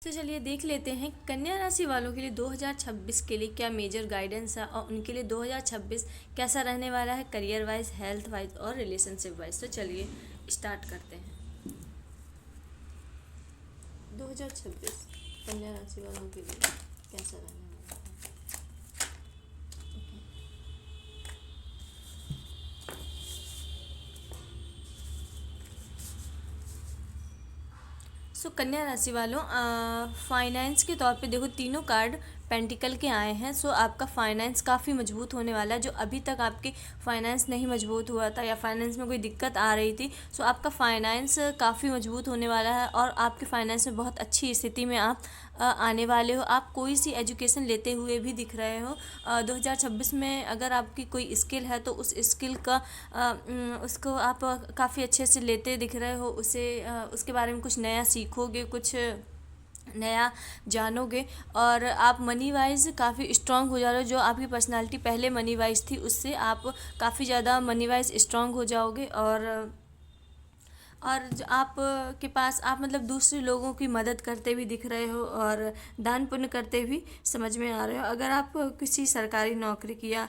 तो चलिए देख लेते हैं कन्या राशि वालों के लिए 2026 के लिए क्या मेजर गाइडेंस है और उनके लिए 2026 कैसा रहने वाला है करियर वाइज, हेल्थ वाइज और रिलेशनशिप वाइज। तो चलिए स्टार्ट करते हैं। 2026 कन्या राशि वालों के लिए कैसा रहने वाला है। कन्या राशि वालों, फाइनेंस के तौर पे देखो तीनों कार्ड पेंटिकल के आए हैं। आपका फाइनेंस काफ़ी मजबूत होने वाला है। जो अभी तक आपके फाइनेंस नहीं मजबूत हुआ था या फाइनेंस में कोई दिक्कत आ रही थी, आपका फाइनेंस काफ़ी मजबूत होने वाला है और आपके फाइनेंस में बहुत अच्छी स्थिति में आप आने वाले हो। आप कोई सी एजुकेशन लेते हुए भी दिख रहे हो। 2026 में अगर आपकी कोई स्किल है तो उस स्किल का उसको आप काफ़ी अच्छे से लेते दिख रहे हो। उसके बारे में कुछ नया सीखोगे, कुछ नया जानोगे और आप मनी वाइज काफ़ी स्ट्रांग हो जा रहे हो। जो आपकी पर्सनालिटी पहले मनी वाइज थी उससे आप काफ़ी ज़्यादा मनी वाइज स्ट्रांग हो जाओगे और आप के पास आप मतलब दूसरे लोगों की मदद करते भी दिख रहे हो और दान पुण्य करते भी समझ में आ रहे हो। अगर आप किसी सरकारी नौकरी की या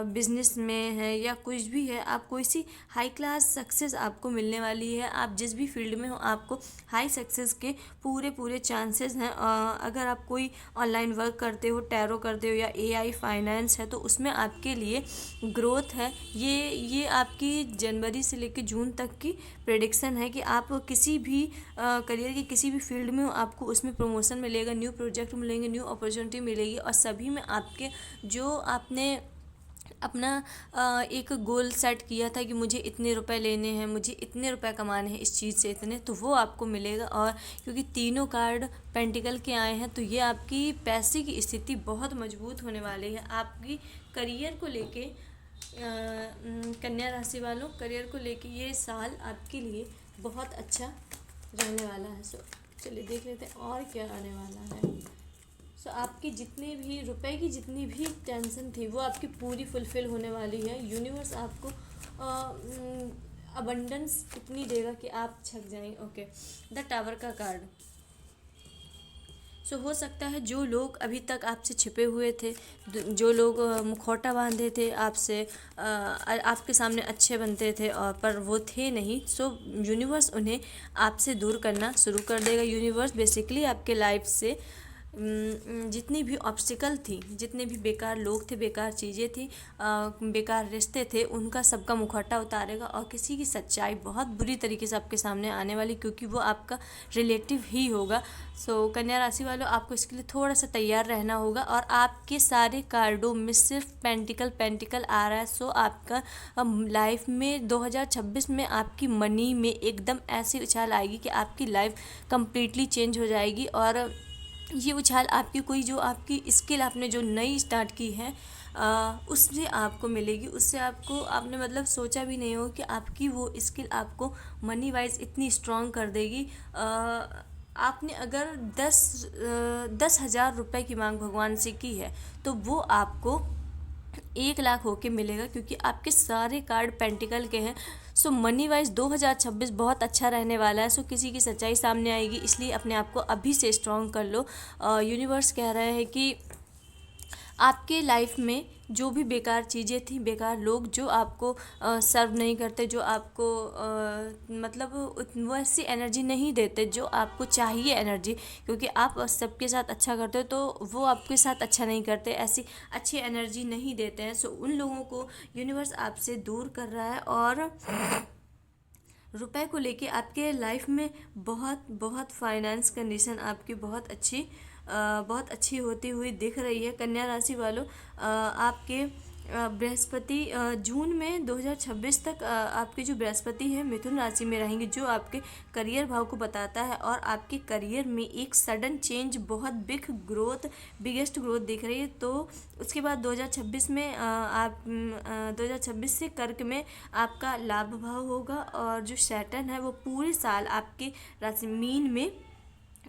बिजनेस में है या कुछ भी है, आप कोई सी हाई क्लास सक्सेस आपको मिलने वाली है। आप जिस भी फील्ड में हो आपको हाई सक्सेस के पूरे चांसेस हैं। अगर आप कोई ऑनलाइन वर्क करते हो, टैरो करते हो या एआई फाइनेंस है तो उसमें आपके लिए ग्रोथ है। ये आपकी जनवरी से लेकर जून तक की प्रेडिक्शन है कि आप किसी भी करियर की किसी भी फील्ड में हो आपको उसमें प्रमोशन मिलेगा, न्यू प्रोजेक्ट मिलेंगे, न्यू अपॉर्चुनिटी मिलेगी और सभी में आपके जो आपने अपना एक गोल सेट किया था कि मुझे इतने रुपए लेने हैं, मुझे इतने रुपए कमाने हैं इस चीज़ से इतने, तो वो आपको मिलेगा। और क्योंकि तीनों कार्ड पेंटिकल के आए हैं तो ये आपकी पैसे की स्थिति बहुत मजबूत होने वाली है। आपकी करियर को लेके कन्या राशि वालों, करियर को लेके ये साल आपके लिए बहुत अच्छा रहने वाला है। चलिए देख लेते हैं और क्या आने वाला है। आपकी जितने भी रुपए की जितनी भी टेंशन थी वो आपकी पूरी फुलफिल होने वाली है। यूनिवर्स आपको अबंडेंस इतनी देगा कि आप छक जाएंगे। ओके, द टावर का कार्ड। हो सकता है जो लोग अभी तक आपसे छिपे हुए थे, जो लोग मुखौटा बांधे थे आपसे, आपके सामने अच्छे बनते थे और पर वो थे नहीं। यूनिवर्स उन्हें आपसे दूर करना शुरू कर देगा। यूनिवर्स बेसिकली आपके लाइफ से जितनी भी ऑब्स्टिकल थी, जितने भी बेकार लोग थे, बेकार चीज़ें थी, बेकार रिश्ते थे, उनका सबका मुखौटा उतारेगा और किसी की सच्चाई बहुत बुरी तरीके से आपके सामने आने वाली, क्योंकि वो आपका रिलेटिव ही होगा। कन्या राशि वालों, आपको इसके लिए थोड़ा सा तैयार रहना होगा और आपके सारे कार्डों में सिर्फ पेंटिकल आ रहा है। आपका लाइफ में 2026 में आपकी मनी में एकदम ऐसी उछाल आएगी कि आपकी लाइफ कंप्लीटली चेंज हो जाएगी। और ये उछाल आपकी कोई जो आपकी स्किल आपने जो नई स्टार्ट की है उससे आपको मिलेगी। उससे आपने मतलब सोचा भी नहीं हो कि आपकी वो स्किल आपको मनी वाइज इतनी स्ट्रांग कर देगी। आपने अगर 10,000 रुपये की मांग भगवान से की है तो वो आपको 1,00,000 होके मिलेगा, क्योंकि आपके सारे कार्ड पेंटिकल के हैं। मनी वाइज 2026 बहुत अच्छा रहने वाला है। किसी की सच्चाई सामने आएगी, इसलिए अपने आप को अभी से स्ट्रांग कर लो। यूनिवर्स कह रहे हैं कि आपके लाइफ में जो भी बेकार चीज़ें थी, बेकार लोग जो आपको सर्व नहीं करते, जो आपको मतलब वैसी एनर्जी नहीं देते जो आपको चाहिए एनर्जी, क्योंकि आप सबके साथ अच्छा करते हो तो वो आपके साथ अच्छा नहीं करते, ऐसी अच्छी एनर्जी नहीं देते हैं। उन लोगों को यूनिवर्स आपसे दूर कर रहा है और रुपए को लेके आपके लाइफ में बहुत फाइनेंस कंडीशन आपकी बहुत अच्छी होती हुई दिख रही है। कन्या राशि वालों, आपके बृहस्पति जून में 2026 तक आपके जो बृहस्पति है मिथुन राशि में रहेंगे, जो आपके करियर भाव को बताता है और आपके करियर में एक सडन चेंज, बहुत बिगेस्ट ग्रोथ दिख रही है। तो उसके बाद 2026 में 2026 से कर्क में आपका लाभ भाव होगा और जो सैटर्न है वो पूरे साल आपके राशि मीन में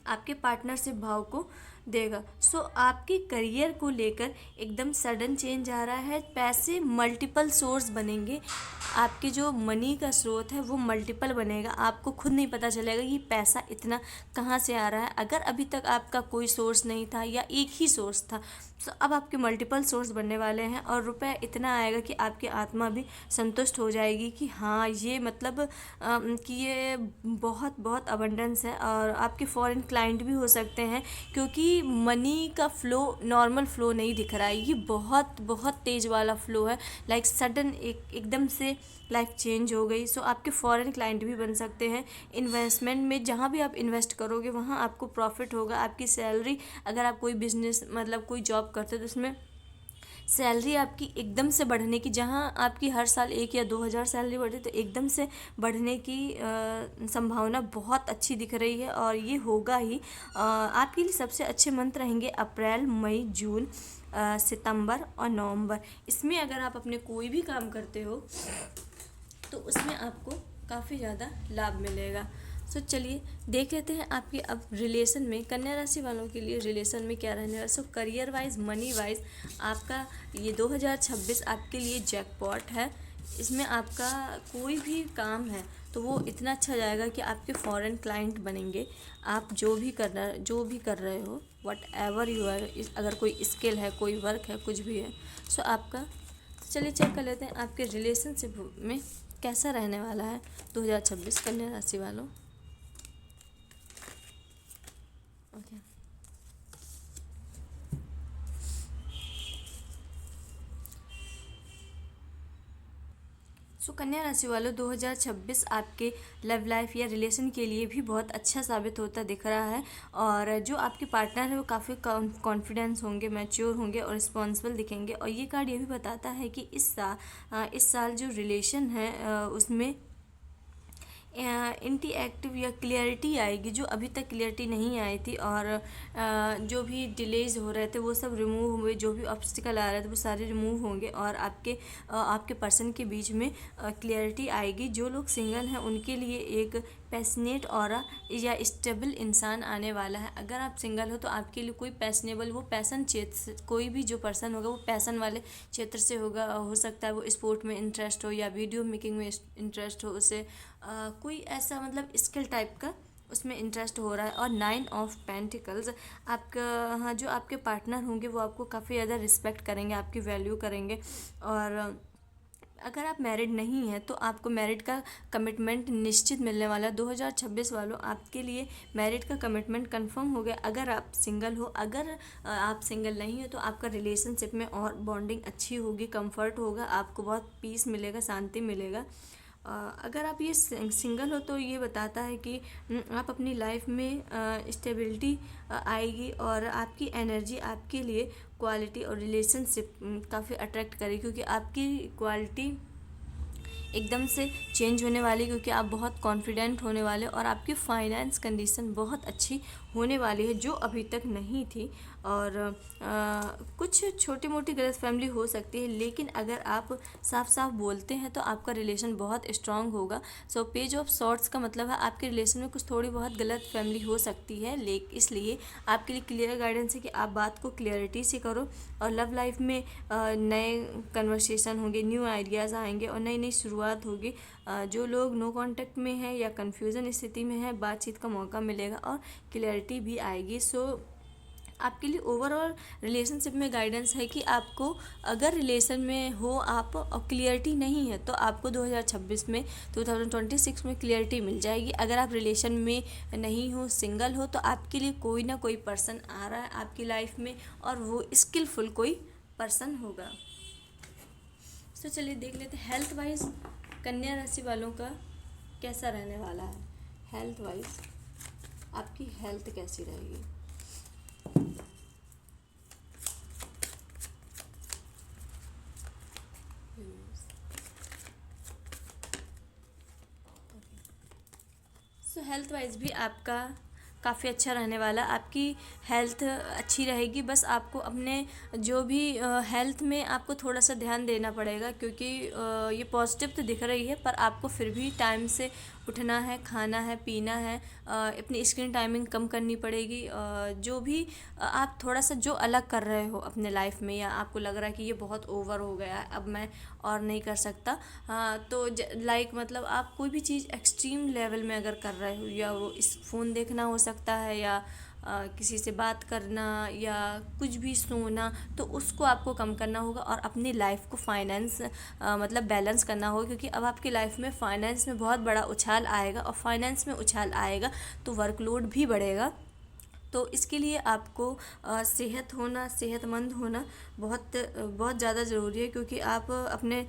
आपके पार्टनरशिप भाव को देगा। सो आपके करियर को लेकर एकदम सडन चेंज आ रहा है। पैसे मल्टीपल सोर्स बनेंगे, आपके जो मनी का स्रोत है वो मल्टीपल बनेगा। आपको खुद नहीं पता चलेगा कि पैसा इतना कहाँ से आ रहा है। अगर अभी तक आपका कोई सोर्स नहीं था या एक ही सोर्स था, तो अब आपके मल्टीपल सोर्स बनने वाले हैं और रुपया इतना आएगा कि आपकी आत्मा भी संतुष्ट हो जाएगी कि हाँ ये मतलब कि ये बहुत बहुत अबंडेंस है। और आपके फॉरेन क्लाइंट भी हो सकते हैं, क्योंकि मनी का फ़्लो नॉर्मल फ़्लो नहीं दिख रहा है, ये बहुत बहुत तेज़ वाला फ़्लो है। लाइक सडन एकदम से लाइफ चेंज हो गई। सो आपके फॉरेन क्लाइंट भी बन सकते हैं। इन्वेस्टमेंट में जहाँ भी आप इन्वेस्ट करोगे वहाँ आपको प्रॉफिट होगा। आपकी सैलरी, अगर आप कोई बिजनेस मतलब कोई जॉब करते हो तो उसमें सैलरी आपकी एकदम से बढ़ने की, जहाँ आपकी हर साल 1 या 2 हज़ार सैलरी बढ़ी, तो एकदम से बढ़ने की संभावना बहुत अच्छी दिख रही है और ये होगा ही। आपके लिए सबसे अच्छे मंथ रहेंगे अप्रैल, मई, जून, सितंबर और नवंबर। इसमें अगर आप अपने कोई भी काम करते हो तो उसमें आपको काफ़ी ज़्यादा लाभ मिलेगा। सो चलिए देख लेते हैं आपके अब रिलेशन में, कन्या राशि वालों के लिए रिलेशन में क्या रहने वाला। सो करियर वाइज, मनी वाइज आपका ये 2026 आपके लिए जैकपॉट है। इसमें आपका कोई भी काम है तो वो इतना अच्छा जाएगा कि आपके फॉरेन क्लाइंट बनेंगे। आप जो भी कर रहे हो, वट एवर यू आर, अगर कोई स्किल है, कोई वर्क है, कुछ भी है, सो आपका। चलिए चेक कर लेते हैं आपके रिलेशनशिप में कैसा रहने वाला है 2026 कन्या राशि वालों। ओके, सो कन्या राशि वालों 2026 आपके लव लाइफ या रिलेशन के लिए भी बहुत अच्छा साबित होता दिख रहा है। और जो आपके पार्टनर है वो काफ़ी कॉन्फिडेंस होंगे, मैच्योर होंगे और रिस्पॉन्सिबल दिखेंगे। और ये कार्ड ये भी बताता है कि इस साल जो रिलेशन है उसमें इंटरएक्टिव या क्लियरिटी आएगी, जो अभी तक क्लियरिटी नहीं आई थी। और जो भी डिलेज हो रहे थे वो सब रिमूव हुए, जो भी ऑब्स्टिकल आ रहे थे वो सारे रिमूव होंगे और आपके पर्सन के बीच में क्लियरिटी आएगी। जो लोग सिंगल हैं उनके लिए एक पैशनेट ऑरा या स्टेबल इंसान आने वाला है। अगर आप सिंगल हो तो आपके लिए कोई पैशनेबल, वो पैसन क्षेत्र से, कोई भी जो पर्सन होगा वो पैसन वाले क्षेत्र से होगा। हो सकता है वो स्पोर्ट में इंटरेस्ट हो या वीडियो मेकिंग में इंटरेस्ट हो, उसे कोई ऐसा मतलब स्किल टाइप का उसमें इंटरेस्ट हो रहा है। और 9 ऑफ पेंटिकल्स, आपका हाँ जो आपके पार्टनर होंगे वो आपको काफ़ी ज़्यादा रिस्पेक्ट करेंगे, आपकी वैल्यू करेंगे। और अगर आप मैरिड नहीं हैं तो आपको मैरिड का कमिटमेंट निश्चित मिलने वाला है। 2026 वालों आपके लिए मैरिड का कमिटमेंट कंफर्म हो गया। अगर आप सिंगल हो, अगर आप सिंगल नहीं हो तो आपका रिलेशनशिप में और बॉन्डिंग अच्छी होगी, कंफर्ट होगा, आपको बहुत पीस मिलेगा, शांति मिलेगा। अगर आप ये सिंगल हो तो ये बताता है कि आप अपनी लाइफ में स्टेबिलिटी आएगी और आपकी एनर्जी आपके लिए क्वालिटी और रिलेशनशिप काफ़ी अट्रैक्ट करेगी, क्योंकि आपकी क्वालिटी एकदम से चेंज होने वाली, क्योंकि आप बहुत कॉन्फिडेंट होने वाले और आपकी फाइनेंस कंडीशन बहुत अच्छी होने वाली है जो अभी तक नहीं थी। और कुछ छोटी मोटी गलतफहमी हो सकती है, लेकिन अगर आप साफ साफ बोलते हैं तो आपका रिलेशन बहुत स्ट्रांग होगा। सो पेज ऑफ सॉर्ट्स का मतलब है आपके रिलेशन में कुछ थोड़ी बहुत गलतफहमी हो सकती है, लेकिन इसलिए आपके लिए क्लियर गाइडेंस है कि आप बात को क्लियरिटी से करो। और लव लाइफ में नए कन्वर्सेशन होंगे, न्यू आइडियाज़ आएंगे और नई नई शुरुआत होगी। जो लोग नो कांटेक्ट में है या कन्फ्यूज़न स्थिति में है, बातचीत का मौका मिलेगा और क्लियरिटी भी आएगी। सो आपके लिए ओवरऑल रिलेशनशिप में गाइडेंस है कि आपको, अगर रिलेशन में हो आप और क्लियरिटी नहीं है तो आपको 2026 में क्लियरिटी मिल जाएगी। अगर आप रिलेशन में नहीं हो, सिंगल हो, तो आपके लिए कोई ना कोई पर्सन आ रहा है आपकी लाइफ में और वो स्किलफुल कोई पर्सन होगा। तो चलिए देख लेते हैं हेल्थ वाइज कन्या राशि वालों का कैसा रहने वाला है। हेल्थ वाइज आपकी हेल्थ कैसी रहेगी। सो हेल्थ वाइज भी आपका काफ़ी अच्छा रहने वाला, आपकी हेल्थ अच्छी रहेगी। बस आपको अपने जो भी हेल्थ में आपको थोड़ा सा ध्यान देना पड़ेगा, क्योंकि ये पॉजिटिव तो दिख रही है पर आपको फिर भी टाइम से उठना है, खाना है, पीना है, अपनी स्क्रीन टाइमिंग कम करनी पड़ेगी। जो भी आप थोड़ा सा जो अलग कर रहे हो अपने लाइफ में, या आपको लग रहा है कि ये बहुत ओवर हो गया है, अब मैं और नहीं कर सकता, तो लाइक मतलब आप कोई भी चीज़ एक्सट्रीम लेवल में अगर कर रहे हो, या वो इस फ़ोन देखना हो सकता है, या किसी से बात करना, या कुछ भी सोना, तो उसको आपको कम करना होगा और अपनी लाइफ को फाइनेंस मतलब बैलेंस करना होगा, क्योंकि अब आपकी लाइफ में फाइनेंस में बहुत बड़ा उछाल आएगा, और फाइनेंस में उछाल आएगा तो वर्कलोड भी बढ़ेगा। तो इसके लिए आपको सेहतमंद होना बहुत बहुत ज़्यादा ज़रूरी है, क्योंकि आप अपने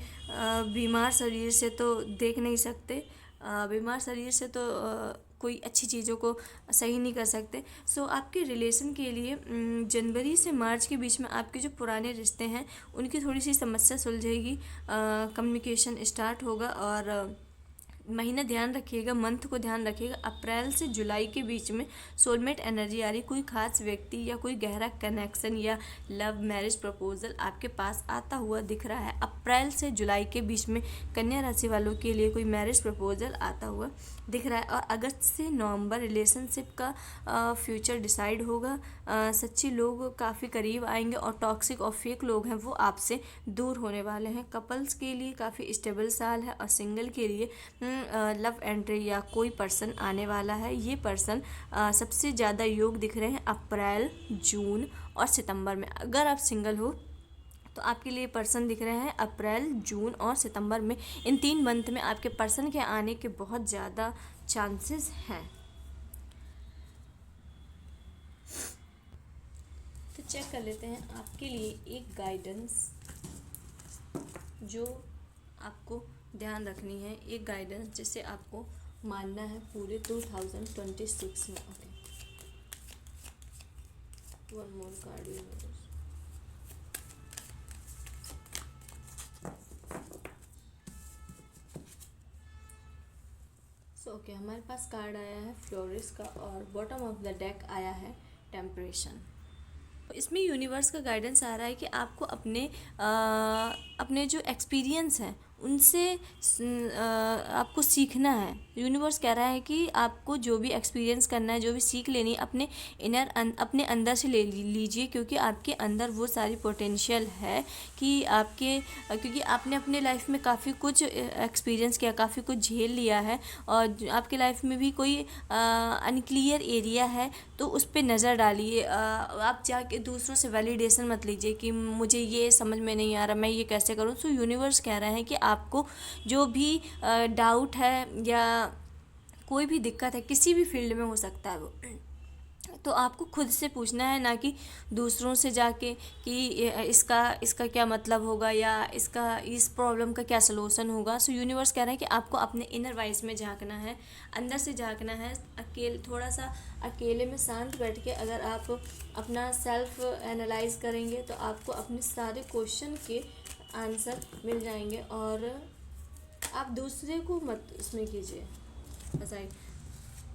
बीमार शरीर से तो देख नहीं सकते, बीमार शरीर से तो कोई अच्छी चीज़ों को सही नहीं कर सकते। सो आपके रिलेशन के लिए जनवरी से मार्च के बीच में आपके जो पुराने रिश्ते हैं उनकी थोड़ी सी समस्या सुलझेगी, कम्युनिकेशन स्टार्ट होगा। और महीना ध्यान रखिएगा, मंथ को ध्यान रखिएगा, अप्रैल से जुलाई के बीच में सोलमेट एनर्जी आ रही, कोई खास व्यक्ति या कोई गहरा कनेक्शन या लव मैरिज प्रपोजल आपके पास आता हुआ दिख रहा है। अप्रैल से जुलाई के बीच में कन्या राशि वालों के लिए कोई मैरिज प्रपोजल आता हुआ दिख रहा है। और अगस्त से नवंबर रिलेशनशिप का फ्यूचर डिसाइड होगा, सच्चे लोग काफ़ी करीब आएंगे, और टॉक्सिक और फेक लोग हैं वो आपसे दूर होने वाले हैं। कपल्स के लिए काफ़ी स्टेबल साल है, और सिंगल के लिए लव एंट्री या कोई पर्सन आने वाला है। ये पर्सन सबसे ज़्यादा योग दिख रहे हैं अप्रैल, जून और सितंबर में। अगर आप सिंगल हो तो आपके लिए पर्सन दिख रहे हैं अप्रैल, जून और सितंबर में। इन 3 मंथ में आपके पर्सन के आने के बहुत ज़्यादा चांसेस हैं। तो चेक कर लेते हैं आपके लिए एक गाइडेंस जो आपको ध्यान रखनी है, एक गाइडेंस जिसे आपको मानना है पूरे 2026 में। Okay, one more card. Okay, हमारे पास कार्ड आया है फ्लोरिस का, और बॉटम ऑफ द डेक आया है टेम्परेशन। इसमें यूनिवर्स का गाइडेंस आ रहा है कि आपको अपने जो एक्सपीरियंस हैं उनसे आपको सीखना है। यूनिवर्स कह रहा है कि आपको जो भी एक्सपीरियंस करना है, जो भी सीख लेनी है, अपने अंदर से ले लीजिए, क्योंकि आपके अंदर वो सारी पोटेंशियल है कि क्योंकि आपने अपने लाइफ में काफ़ी कुछ एक्सपीरियंस किया, काफ़ी कुछ झेल लिया है, और आपके लाइफ में भी कोई अनक्लियर एरिया है तो उस पर नज़र डालिए। आप जाके दूसरों से वैलिडेशन मत लीजिए कि मुझे ये समझ में नहीं आ रहा, मैं ये कैसे करूँ। सो यूनिवर्स कह रहे हैं कि आपको जो भी डाउट है या कोई भी दिक्कत है, किसी भी फील्ड में हो सकता है वो, तो आपको खुद से पूछना है, ना कि दूसरों से जाके कि इसका क्या मतलब होगा, या इस प्रॉब्लम का क्या सलूशन होगा। सो यूनिवर्स कह रहे हैं कि आपको अपने इनर वॉइस में झांकना है, अंदर से झांकना है। थोड़ा सा अकेले में शांत बैठ के अगर आप अपना सेल्फ एनालाइज करेंगे तो आपको अपने सारे क्वेश्चन के आंसर मिल जाएंगे, और आप दूसरे को मत इसमें कीजिए ऐसा।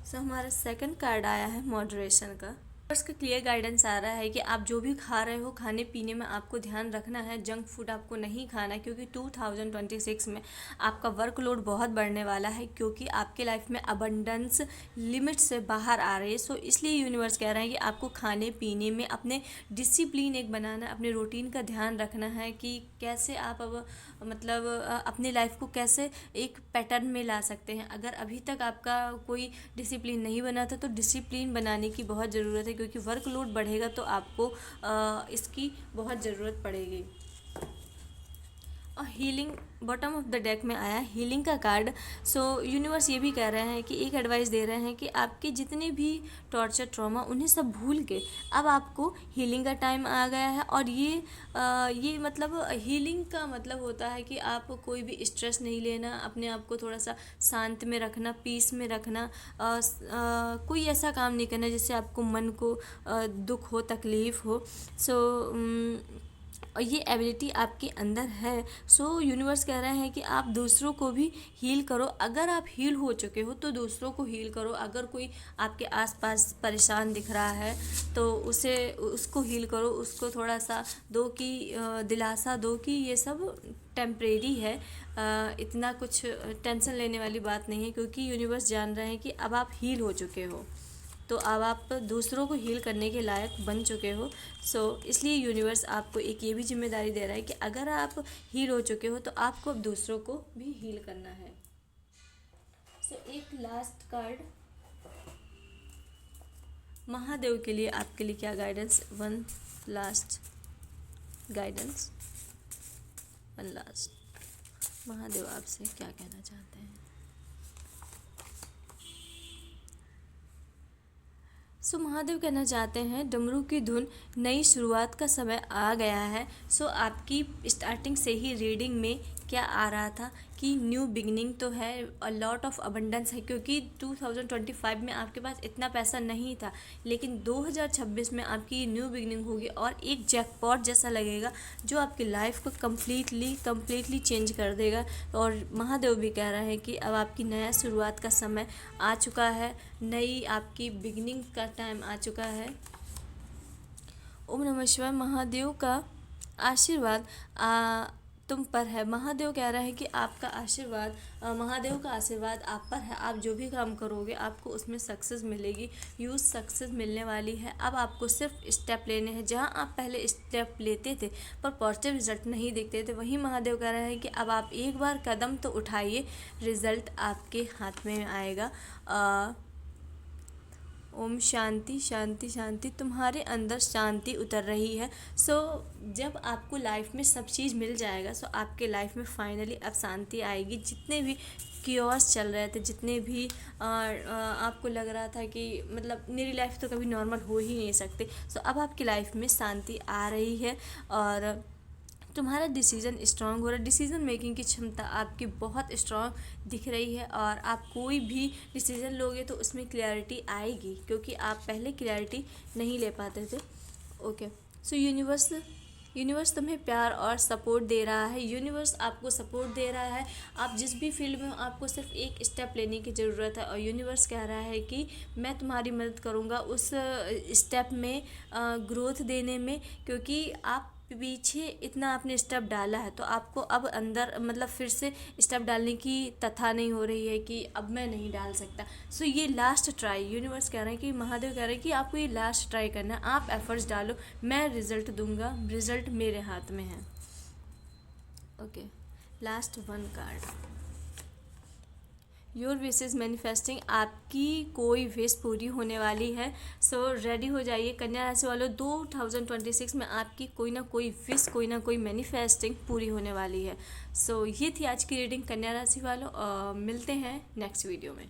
सो हमारा सेकंड कार्ड आया है मॉडरेशन का। उसका क्लियर गाइडेंस आ रहा है कि आप जो भी खा रहे हो, खाने पीने में आपको ध्यान रखना है, जंक फूड आपको नहीं खाना, क्योंकि 2026 में आपका वर्कलोड बहुत बढ़ने वाला है, क्योंकि आपके लाइफ में अबंडेंस लिमिट से बाहर आ रही है। सो इसलिए यूनिवर्स कह रहे हैं कि आपको खाने पीने में अपने डिसिप्लिन एक बनाना, अपने रूटीन का ध्यान रखना है कि कैसे आप अब मतलब अपनी लाइफ को कैसे एक पैटर्न में ला सकते हैं। अगर अभी तक आपका कोई डिसिप्लिन नहीं बना था तो डिसिप्लिन बनाने की बहुत ज़रूरत है, क्योंकि वर्कलोड बढ़ेगा तो आपको इसकी बहुत ज़रूरत पड़ेगी। और healing bottom of the deck में आया हीलिंग का कार्ड। सो यूनिवर्स ये भी कह रहे हैं कि एक एडवाइस दे रहे हैं कि आपके जितने भी टॉर्चर, ट्रॉमा, उन्हें सब भूल के अब आपको हीलिंग का टाइम आ गया है। और ये मतलब हीलिंग का मतलब होता है कि आप कोई भी स्ट्रेस नहीं लेना, अपने आप को थोड़ा सा शांत में रखना, पीस में रखना, कोई ऐसा काम नहीं करना जिससे आपको मन को दुख हो, तकलीफ़ हो। और ये एबिलिटी आपके अंदर है। सो यूनिवर्स कह रहे हैं कि आप दूसरों को भी हील करो। अगर आप हील हो चुके हो तो दूसरों को हील करो। अगर कोई आपके आसपास परेशान दिख रहा है तो उसको हील करो, उसको थोड़ा सा दो कि दिलासा दो कि ये सब टेम्परेरी है, इतना कुछ टेंशन लेने वाली बात नहीं है, क्योंकि यूनिवर्स जान रहे हैं कि अब आप हील हो चुके हो, तो अब आप दूसरों को हील करने के लायक बन चुके हो। सो इसलिए यूनिवर्स आपको एक ये भी जिम्मेदारी दे रहा है कि अगर आप हील हो चुके हो तो आपको अब दूसरों को भी हील करना है। सो एक लास्ट कार्ड महादेव के लिए, आपके लिए क्या guidance, one last guidance, one last. Mahadev आपसे क्या कहना चाहते हैं? सो महादेव कहना चाहते हैं डमरू की धुन, नई शुरुआत का समय आ गया है। सो आपकी स्टार्टिंग से ही रीडिंग में क्या आ रहा था कि न्यू बिगनिंग तो है, अ लॉट ऑफ अबंडेंस है, क्योंकि 2025 में आपके पास इतना पैसा नहीं था, लेकिन 2026 में आपकी न्यू बिगनिंग होगी और एक जैकपॉट जैसा लगेगा जो आपकी लाइफ को कम्प्लीटली चेंज कर देगा। और महादेव भी कह रहे हैं कि अब आपकी नया शुरुआत का समय आ चुका है, नई आपकी बिगनिंग का टाइम आ चुका है। ओम नमः शिवाय। महादेव का आशीर्वाद तुम पर है। महादेव कह रहा है कि आपका आशीर्वाद, महादेव का आशीर्वाद आप पर है। आप जो भी काम करोगे आपको उसमें सक्सेस मिलेगी, ह्यूज सक्सेस मिलने वाली है। अब आपको सिर्फ स्टेप लेने हैं। जहां आप पहले स्टेप लेते थे पर पॉजिटिव रिजल्ट नहीं देखते थे, वहीं महादेव कह रहे हैं कि अब आप एक बार कदम तो उठाइए, रिजल्ट आपके हाथ में आएगा। ओम शांति शांति शांति। तुम्हारे अंदर शांति उतर रही है। सो जब आपको लाइफ में सब चीज़ मिल जाएगा, सो आपके लाइफ में फाइनली अब शांति आएगी। जितने भी क्योर्स चल रहे थे, जितने भी आपको लग रहा था कि मतलब मेरी लाइफ तो कभी नॉर्मल हो ही नहीं सकती, सो अब आपकी लाइफ में शांति आ रही है और तुम्हारा डिसीजन स्ट्रांग हो रहा है। डिसीजन मेकिंग की क्षमता आपकी बहुत स्ट्रांग दिख रही है और आप कोई भी डिसीजन लोगे तो उसमें क्लैरिटी आएगी, क्योंकि आप पहले क्लैरिटी नहीं ले पाते थे। ओके, सो यूनिवर्स तुम्हें प्यार और सपोर्ट दे रहा है। यूनिवर्स आपको सपोर्ट दे रहा है। आप जिस भी फील्ड में हो आपको सिर्फ एक स्टेप लेने की ज़रूरत है और यूनिवर्स कह रहा है कि मैं तुम्हारी मदद करूँगा उस स्टेप में ग्रोथ देने में, क्योंकि आप पीछे इतना आपने स्टेप डाला है तो आपको अब अंदर मतलब फिर से स्टेप डालने की तथा नहीं हो रही है कि अब मैं नहीं डाल सकता। सो ये लास्ट ट्राई, यूनिवर्स कह रहे हैं कि महादेव कह रहे हैं कि आपको ये लास्ट ट्राई करना है। आप एफर्ट्स डालो, मैं रिजल्ट दूंगा, रिजल्ट मेरे हाथ में है। Okay, last one card, your wish is manifesting. आपकी कोई विश पूरी होने वाली है। सो रेडी हो जाइए कन्या राशि वालों, 2026 में आपकी कोई ना कोई विश, कोई ना कोई मैनिफेस्टिंग पूरी होने वाली है। सो ये थी आज की रीडिंग कन्या राशि वालों। मिलते हैं नेक्स्ट वीडियो में।